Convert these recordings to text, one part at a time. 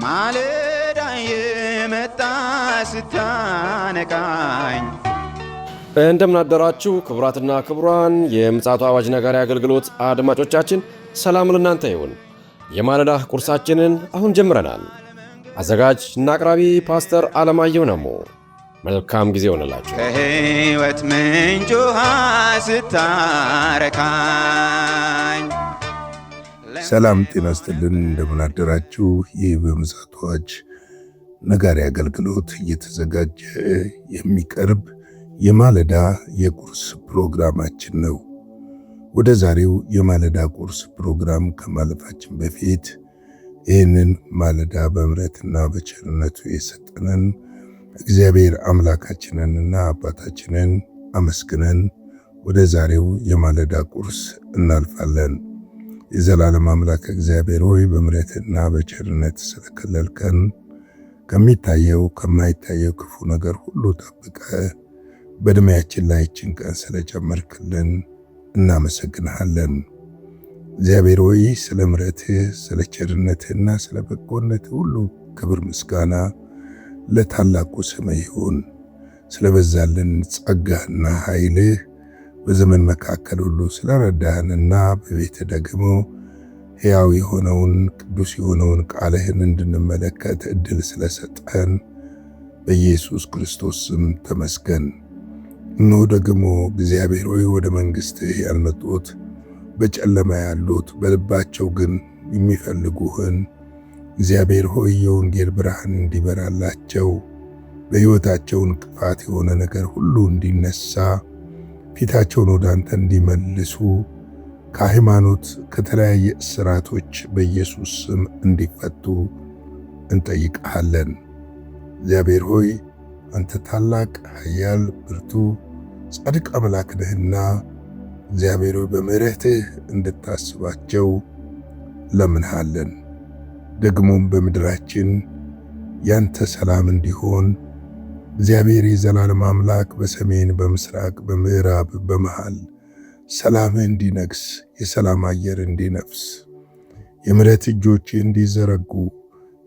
ማለዳ የመጣ ስታነቃኝ እንደምን አደራችሁ ክቡራትና ክቡራን የምፅዓቱ አዋጅ ነጋሪ አገልግሎት አድማጮቻችን፣ ሰላም ለእናንተ ይሁን። የማለዳ ቁርሳችንን አሁን ጀምረናል። አዘጋጅ እና አቅራቢ ፓስተር አለማየሁ ነሞ። መልካም ጊዜ ሆነላችሁ። ከሕይወት ምንጭ ውሃ ስታረካኝ ሰላም ጤና ይስጥልን። እንደምን አደራችሁ። ይህ በምፅዓቱ አዋጅ ነጋሪ አገልግሎት እየተዘጋጀ የሚቀርብ የማለዳ የቁርስ ፕሮግራማችን ነው። ወደ ዛሬው የማለዳ ቁርስ ፕሮግራም ከማለፋችን በፊት ይህንን ማለዳ በምሕረትና በቸርነቱ የሰጠንን እግዚአብሔር አምላካችንንና አባታችንን አመስግነን ወደ ዛሬው የማለዳ ቁርስ እናልፋለን። የዘላለም አምላክ እግዚአብሔር ሆይ በምሕረትና በቸርነት ስለከለልከን ከሚታየው ከማይታየው ክፉ ነገር ሁሉ ጠብቀ በዕድሜያችን ላይ ይህችን ቀን ስለጨመርክልን እናመሰግንሃለን። እግዚአብሔር ሆይ ስለ ምሕረትህ፣ ስለ ቸርነትህና ስለ በጎነትህ ሁሉ ክብር ምስጋና ለታላቁ ስምህ ይሁን። ስለበዛልን ጸጋህና ኃይልህ በዘመን መካከል ሁሉ ስለረዳህንና በቤትህ ደግሞ ሕያው የሆነውን ቅዱስ የሆነውን ቃልህን እንድንመለከት ዕድል ስለሰጠን በኢየሱስ ክርስቶስ ስም ተመስገን። እነሆ ደግሞ እግዚአብሔር ሆይ ወደ መንግሥትህ ያልመጡት በጨለማ ያሉት በልባቸው ግን የሚፈልጉህን እግዚአብሔር ሆይ የወንጌል ብርሃን እንዲበራላቸው በሕይወታቸው እንቅፋት የሆነ ነገር ሁሉ እንዲነሳ ፊታቸውን ወደ አንተ እንዲመልሱ ከሃይማኖት ከተለያየ እስራቶች በኢየሱስ ስም እንዲፈቱ እንጠይቅሃለን። እግዚአብሔር ሆይ አንተ ታላቅ ኃያል ብርቱ ጻድቅ አምላክ ነህና እግዚአብሔር ሆይ በምሕረትህ እንድታስባቸው ለምንሃለን። ደግሞም በምድራችን ያንተ ሰላም እንዲሆን እግዚአብሔር የዘላለም አምላክ በሰሜን በምስራቅ በምዕራብ በመሃል ሰላምህ እንዲነግስ የሰላም አየር እንዲነፍስ የምሕረት እጆችህ እንዲዘረጉ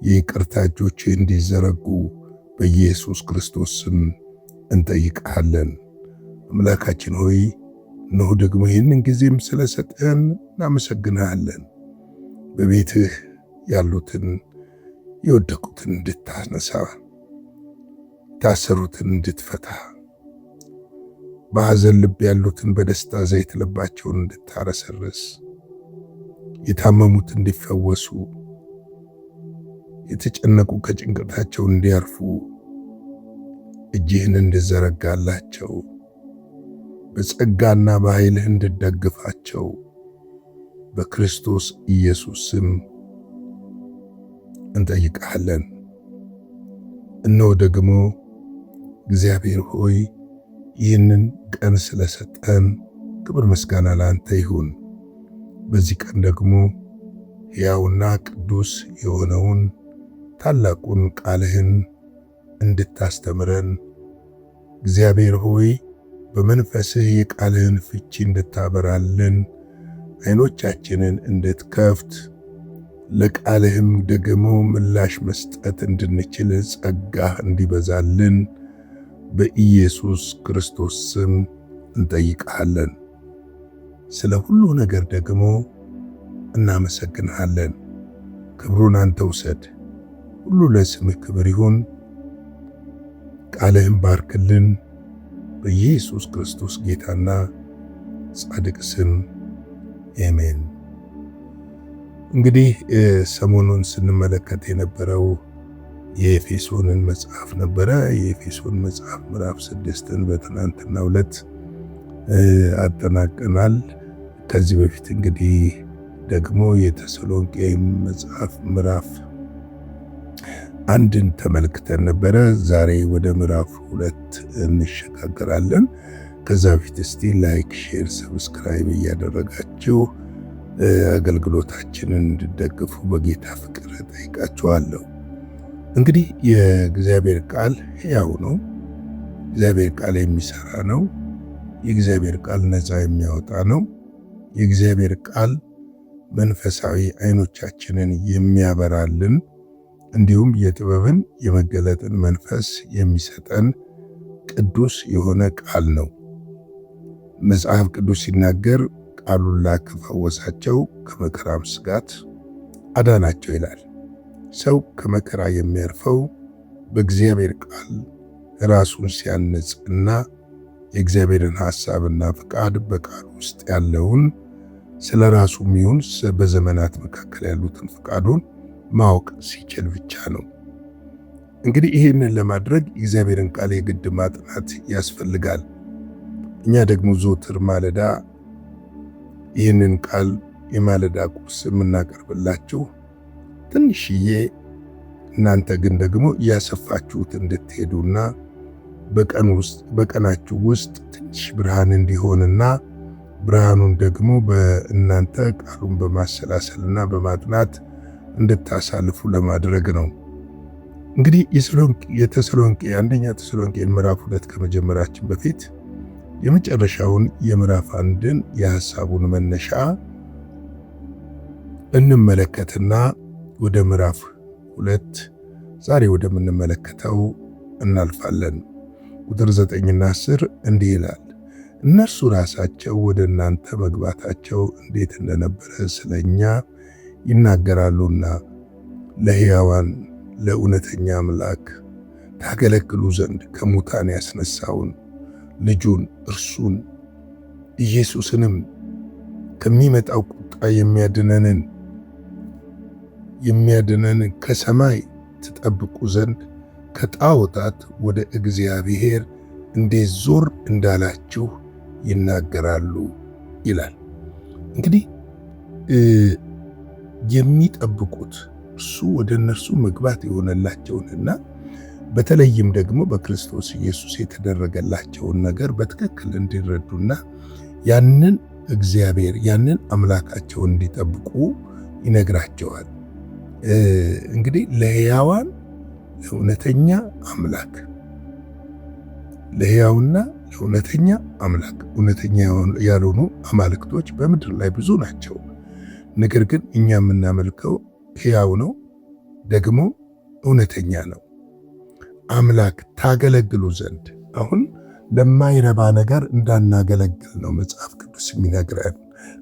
የይቅርታ እጆችህ እንዲዘረጉ በኢየሱስ ክርስቶስ ስም እንጠይቅሃለን። አምላካችን ሆይ እነሆ ደግሞ ይህንን ጊዜም ስለሰጠን እናመሰግንሃለን። በቤትህ ያሉትን የወደቁትን እንድታነሳ፣ የታሰሩትን እንድትፈታ፣ በሐዘን ልብ ያሉትን በደስታ ዘይት ልባቸውን እንድታረሰርስ፣ የታመሙት እንዲፈወሱ፣ የተጨነቁ ከጭንቀታቸው እንዲያርፉ እጅህን እንድዘረጋላቸው በጸጋና በኃይልህ እንድደግፋቸው በክርስቶስ ኢየሱስ ስም እንጠይቅሃለን። እነሆ ደግሞ እግዚአብሔር ሆይ ይህንን ቀን ስለሰጠን ክብር ምስጋና ለአንተ ይሁን። በዚህ ቀን ደግሞ ሕያውና ቅዱስ የሆነውን ታላቁን ቃልህን እንድታስተምረን እግዚአብሔር ሆይ በመንፈስህ የቃልህን ፍቺ እንድታበራልን ዓይኖቻችንን እንድትከፍት ለቃልህም ደግሞ ምላሽ መስጠት እንድንችል ጸጋህ እንዲበዛልን በኢየሱስ ክርስቶስ ስም እንጠይቅሃለን። ስለ ሁሉ ነገር ደግሞ እናመሰግንሃለን። ክብሩን አንተ ውሰድ። ሁሉ ለስምህ ክብር ይሁን። ቃልህን ባርክልን በኢየሱስ ክርስቶስ ጌታና ጻድቅ ስም አሜን። እንግዲህ ሰሞኑን ስንመለከት የነበረው የኤፌሶንን መጽሐፍ ነበረ። የኤፌሶን መጽሐፍ ምዕራፍ 6ን በትናንትናው ዕለት አጠናቀናል። ከዚህ በፊት እንግዲህ ደግሞ የተሰሎንቄ መጽሐፍ ምዕራፍ 1ን ተመልክተን ነበረ። ዛሬ ወደ ምዕራፍ 2 እንሸጋገራለን። ከዛ በፊት እስቲ ላይክ፣ ሼር፣ ሰብስክራይብ እያደረጋችሁ አገልግሎታችንን እንድትደግፉ በጌታ ፍቅር ጠይቃችኋለሁ። እንግዲህ የእግዚአብሔር ቃል ሕያው ነው። የእግዚአብሔር ቃል የሚሰራ ነው። የእግዚአብሔር ቃል ነፃ የሚያወጣ ነው። የእግዚአብሔር ቃል መንፈሳዊ አይኖቻችንን የሚያበራልን እንዲሁም የጥበብን የመገለጥን መንፈስ የሚሰጠን ቅዱስ የሆነ ቃል ነው። መጽሐፍ ቅዱስ ሲናገር ቃሉን ላከ፣ ፈወሳቸው፣ ከመከራም ስጋት አዳናቸው ይላል። ሰው ከመከራ የሚያርፈው በእግዚአብሔር ቃል ራሱን ሲያነጽና የእግዚአብሔርን ሐሳብና ፍቃድ በቃል ውስጥ ያለውን ስለ ራሱም ይሁን በዘመናት መካከል ያሉትን ፍቃዱን ማወቅ ሲችል ብቻ ነው። እንግዲህ ይህንን ለማድረግ የእግዚአብሔርን ቃል የግድ ማጥናት ያስፈልጋል። እኛ ደግሞ ዘወትር ማለዳ ይህንን ቃል የማለዳ ቁርስ የምናቀርብላችሁ ትንሽዬ፣ እናንተ ግን ደግሞ እያሰፋችሁት እንድትሄዱና በቀናችሁ ውስጥ ትንሽ ብርሃን እንዲሆንና ብርሃኑን ደግሞ በእናንተ ቃሉን በማሰላሰልና በማጥናት እንድታሳልፉ ለማድረግ ነው። እንግዲህ አንደኛ ተሰሎንቄ ምዕራፍ 2 ከመጀመራችን በፊት የመጨረሻውን የምዕራፍ 1ን የሐሳቡን መነሻ እንመለከትና ወደ ምዕራፍ 2 ዛሬ ወደምንመለከተው እናልፋለን። ቁጥር 9ና 10 እንዲህ ይላል። እነርሱ ራሳቸው ወደ እናንተ መግባታቸው እንዴት እንደነበረ ስለኛ ይናገራሉና ለሕያዋን ለእውነተኛ አምላክ ታገለግሉ ዘንድ ከሙታን ያስነሳውን ልጁን እርሱን ኢየሱስንም ከሚመጣው ቁጣ የሚያድነንን ከሰማይ ትጠብቁ ዘንድ ከጣዖታት ወደ እግዚአብሔር እንዴት ዞር እንዳላችሁ ይናገራሉ ይላል። እንግዲህ የሚጠብቁት እርሱ ወደ እነርሱ መግባት የሆነላቸውንና በተለይም ደግሞ በክርስቶስ ኢየሱስ የተደረገላቸውን ነገር በትክክል እንዲረዱና ያንን እግዚአብሔር ያንን አምላካቸውን እንዲጠብቁ ይነግራቸዋል። እንግዲህ ለሕያዋን ለእውነተኛ አምላክ ለሕያውና ለእውነተኛ አምላክ እውነተኛ ያልሆኑ አማልክቶች በምድር ላይ ብዙ ናቸው። ነገር ግን እኛ የምናመልከው ሕያው ነው፣ ደግሞ እውነተኛ ነው። አምላክ ታገለግሉ ዘንድ አሁን ለማይረባ ነገር እንዳናገለግል ነው መጽሐፍ ቅዱስ የሚነግረን።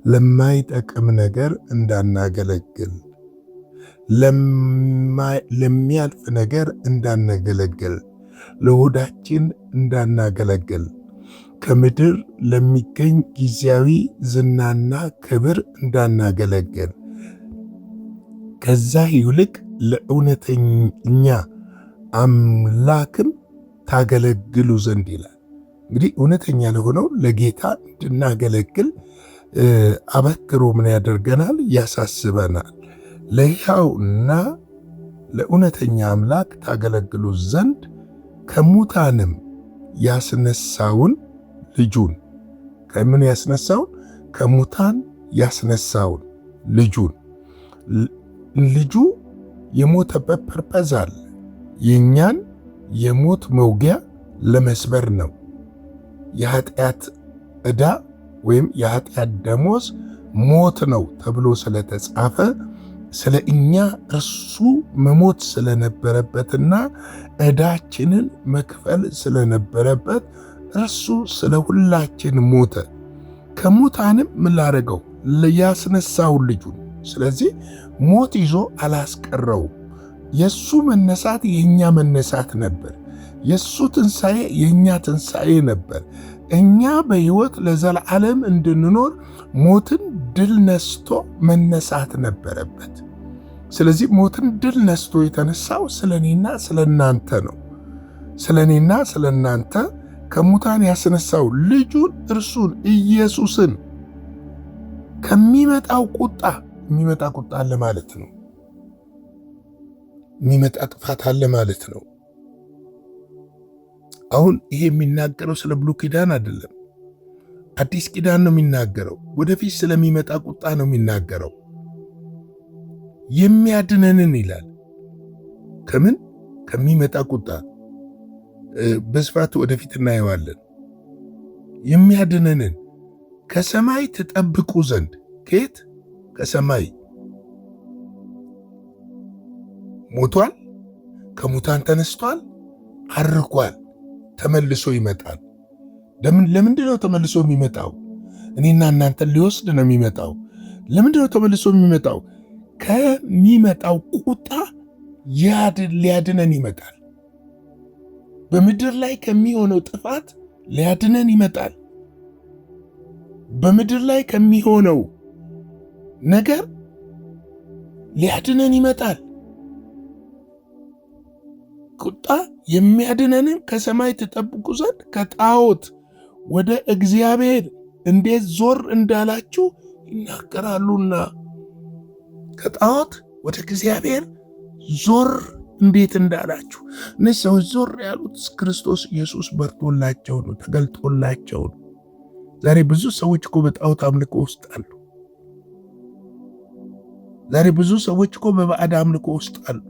ለማይጠቅም ነገር እንዳናገለግል፣ ለሚያልፍ ነገር እንዳናገለግል፣ ለሆዳችን እንዳናገለግል፣ ከምድር ለሚገኝ ጊዜያዊ ዝናና ክብር እንዳናገለግል፣ ከዛ ይልቅ ለእውነተኛ አምላክም ታገለግሉ ዘንድ ይላል። እንግዲህ እውነተኛ ለሆነው ለጌታ እንድናገለግል አበክሮ ምን ያደርገናል? ያሳስበናል። ለሕያውና ለእውነተኛ አምላክ ታገለግሉ ዘንድ ከሙታንም ያስነሳውን ልጁን ከምን ያስነሳውን? ከሙታን ያስነሳውን ልጁን። ልጁ የሞተበት ፐርፐዝ አለ። የኛን የሞት መውጊያ ለመስበር ነው። የኃጢአት ዕዳ ወይም የኃጢአት ደሞዝ ሞት ነው ተብሎ ስለተጻፈ ስለ እኛ እርሱ መሞት ስለነበረበትና ዕዳችንን መክፈል ስለነበረበት እርሱ ስለ ሁላችን ሞተ። ከሙታንም ምን ላደረገው? ያስነሳውን ልጁን። ስለዚህ ሞት ይዞ አላስቀረውም። የሱ መነሳት የኛ መነሳት ነበር። የሱ ትንሣኤ የኛ ትንሣኤ ነበር። እኛ በሕይወት ለዘላለም እንድንኖር ሞትን ድል ነስቶ መነሳት ነበረበት። ስለዚህ ሞትን ድል ነስቶ የተነሳው ስለኔና ስለናንተ ነው። ስለኔና ስለናንተ ከሙታን ያስነሳው ልጁን እርሱን ኢየሱስን ከሚመጣው ቁጣ የሚመጣ ቁጣ አለ ማለት ነው። የሚመጣ ጥፋት አለ ማለት ነው። አሁን ይሄ የሚናገረው ስለ ብሉይ ኪዳን አይደለም፣ አዲስ ኪዳን ነው የሚናገረው። ወደፊት ስለሚመጣ ቁጣ ነው የሚናገረው። የሚያድነንን ይላል። ከምን? ከሚመጣ ቁጣ። በስፋት ወደፊት እናየዋለን። የሚያድነንን ከሰማይ ትጠብቁ ዘንድ። ከየት? ከሰማይ። ሞቷል፣ ከሙታን ተነስቷል፣ አርጓል፣ ተመልሶ ይመጣል። ለምንድን ነው ተመልሶ የሚመጣው? እኔና እናንተን ሊወስድ ነው የሚመጣው። ለምንድን ነው ተመልሶ የሚመጣው? ከሚመጣው ቁጣ ሊያድነን ይመጣል። በምድር ላይ ከሚሆነው ጥፋት ሊያድነን ይመጣል። በምድር ላይ ከሚሆነው ነገር ሊያድነን ይመጣል። ቁጣ የሚያድነንን ከሰማይ ተጠብቁ ዘንድ ከጣዖት ወደ እግዚአብሔር እንዴት ዞር እንዳላችሁ ይናገራሉና። ከጣዖት ወደ እግዚአብሔር ዞር እንዴት እንዳላችሁ። እነዚህ ሰዎች ዞር ያሉት ክርስቶስ ኢየሱስ በርቶላቸው ነው፣ ተገልጦላቸው ነው። ዛሬ ብዙ ሰዎች እኮ በጣዖት አምልኮ ውስጥ አሉ። ዛሬ ብዙ ሰዎች እኮ በባዕድ አምልኮ ውስጥ አሉ።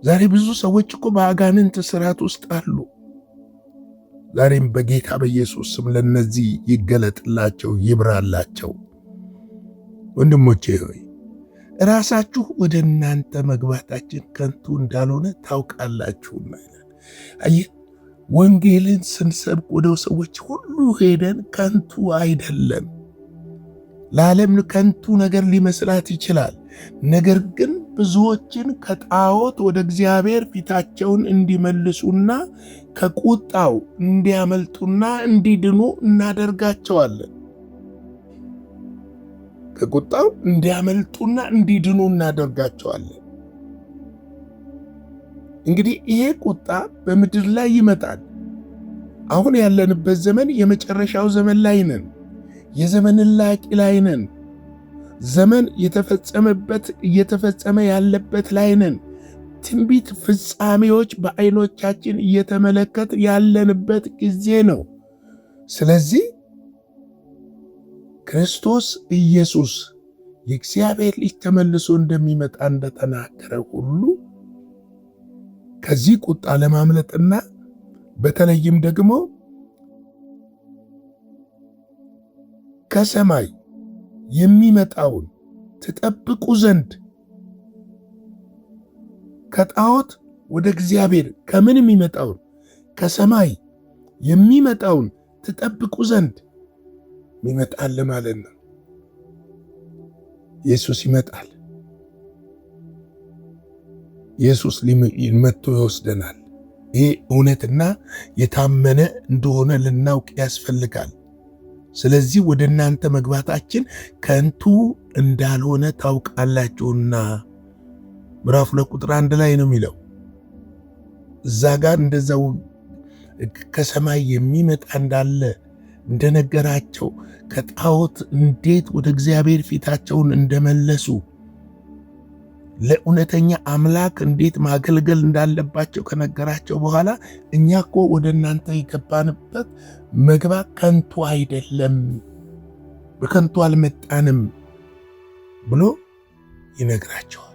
ዛሬ ብዙ ሰዎች እኮ በአጋንንት ስርዓት ውስጥ አሉ። ዛሬም በጌታ በኢየሱስ ስም ለነዚህ ይገለጥላቸው፣ ይብራላቸው። ወንድሞቼ ሆይ ራሳችሁ ወደ እናንተ መግባታችን ከንቱ እንዳልሆነ ታውቃላችሁና ይላል። አየህ፣ ወንጌልን ስንሰብክ ወደ ሰዎች ሁሉ ሄደን ከንቱ አይደለም። ለዓለም ከንቱ ነገር ሊመስላት ይችላል። ነገር ግን ብዙዎችን ከጣዖት ወደ እግዚአብሔር ፊታቸውን እንዲመልሱና ከቁጣው እንዲያመልጡና እንዲድኑ እናደርጋቸዋለን። ከቁጣው እንዲያመልጡና እንዲድኑ እናደርጋቸዋለን። እንግዲህ ይሄ ቁጣ በምድር ላይ ይመጣል። አሁን ያለንበት ዘመን የመጨረሻው ዘመን ላይ ነን። የዘመን ላቂ ላይ ነን። ዘመን እየተፈጸመ ያለበት ላይ ነን። ትንቢት ፍጻሜዎች በዓይኖቻችን እየተመለከት ያለንበት ጊዜ ነው። ስለዚህ ክርስቶስ ኢየሱስ የእግዚአብሔር ልጅ ተመልሶ እንደሚመጣ እንደተናገረ ሁሉ ከዚህ ቁጣ ለማምለጥና በተለይም ደግሞ ከሰማይ የሚመጣውን ትጠብቁ ዘንድ ከጣዖት ወደ እግዚአብሔር ከምን የሚመጣውን ከሰማይ የሚመጣውን ትጠብቁ ዘንድ ይመጣል ማለት ነው። ኢየሱስ ይመጣል። ኢየሱስ መጥቶ ይወስደናል። ይሄ እውነትና የታመነ እንደሆነ ልናውቅ ያስፈልጋል። ስለዚህ ወደ እናንተ መግባታችን ከንቱ እንዳልሆነ ታውቃላችሁና ምዕራፍ 2 ቁጥር 1 ላይ ነው የሚለው። እዛ ጋር እንደዛው ከሰማይ የሚመጣ እንዳለ እንደነገራቸው ከጣዖት እንዴት ወደ እግዚአብሔር ፊታቸውን እንደመለሱ ለእውነተኛ አምላክ እንዴት ማገልገል እንዳለባቸው ከነገራቸው በኋላ እኛ እኮ ወደ እናንተ የገባንበት መግባት ከንቱ አይደለም፣ በከንቱ አልመጣንም ብሎ ይነግራቸዋል።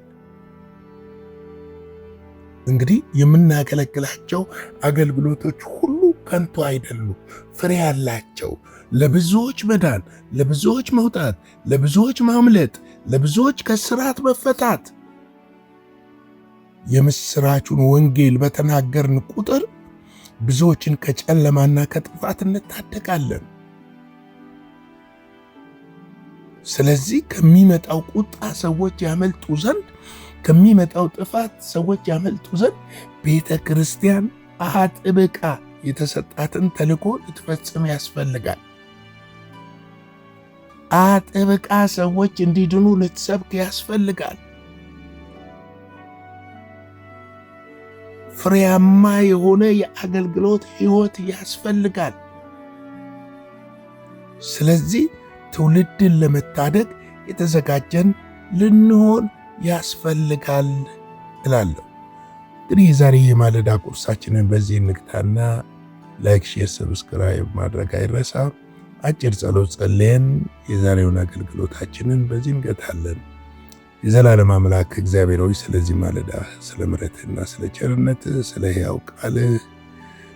እንግዲህ የምናገለግላቸው አገልግሎቶች ሁሉ ከንቱ አይደሉም፣ ፍሬ ያላቸው፣ ለብዙዎች መዳን፣ ለብዙዎች መውጣት፣ ለብዙዎች ማምለጥ፣ ለብዙዎች ከስራት መፈታት የምስራቹን ወንጌል በተናገርን ቁጥር ብዙዎችን ከጨለማና ከጥፋት እንታደጋለን። ስለዚህ ከሚመጣው ቁጣ ሰዎች ያመልጡ ዘንድ፣ ከሚመጣው ጥፋት ሰዎች ያመልጡ ዘንድ ቤተ ክርስቲያን አጥብቃ የተሰጣትን ተልእኮ ልትፈጽም ያስፈልጋል። አጥብቃ ሰዎች እንዲድኑ ልትሰብክ ያስፈልጋል። ፍሬያማ የሆነ የአገልግሎት ሕይወት ያስፈልጋል። ስለዚህ ትውልድን ለመታደግ የተዘጋጀን ልንሆን ያስፈልጋል እላለሁ። እንግዲህ የዛሬ የማለዳ ቁርሳችንን በዚህ እንግታና ላይክ፣ ሼር፣ ሰብስክራይብ ማድረግ አይረሳ። አጭር ጸሎት ጸልየን የዛሬውን አገልግሎታችንን በዚህ እንገታለን። የዘላለም አምላክ እግዚአብሔር ሆይ ስለዚህ ማለዳ ስለ ምሕረትህና ስለ ቸርነትህ ስለ ሕያው ቃልህ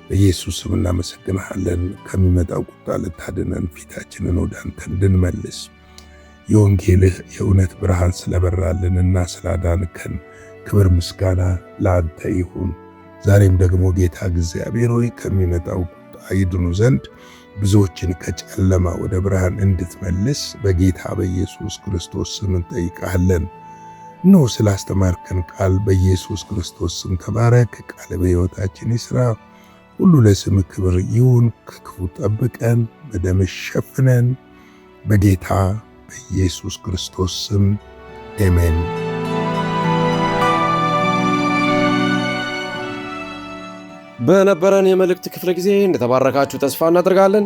በኢየሱስ ስም እናመሰግንሃለን። ከሚመጣው ቁጣ ልታድነን ፊታችንን ወደ አንተ እንድንመልስ የወንጌልህ የእውነት ብርሃን ስለበራልንና ስላዳንከን ክብር ምስጋና ለአንተ ይሁን። ዛሬም ደግሞ ጌታ እግዚአብሔር ሆይ ከሚመጣው ቁጣ ይድኑ ዘንድ ብዙዎችን ከጨለማ ወደ ብርሃን እንድትመልስ በጌታ በኢየሱስ ክርስቶስ ስም እንጠይቃለን። እነሆ ስላስተማርከን ቃል በኢየሱስ ክርስቶስ ስም ተባረክ። ቃል በሕይወታችን ይስራ። ሁሉ ለስም ክብር ይሁን። ከክፉ ጠብቀን፣ በደም ሸፍነን። በጌታ በኢየሱስ ክርስቶስ ስም አሜን። በነበረን የመልእክት ክፍለ ጊዜ እንደተባረካችሁ ተስፋ እናደርጋለን።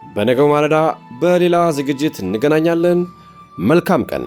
በነገው ማለዳ በሌላ ዝግጅት እንገናኛለን። መልካም ቀን።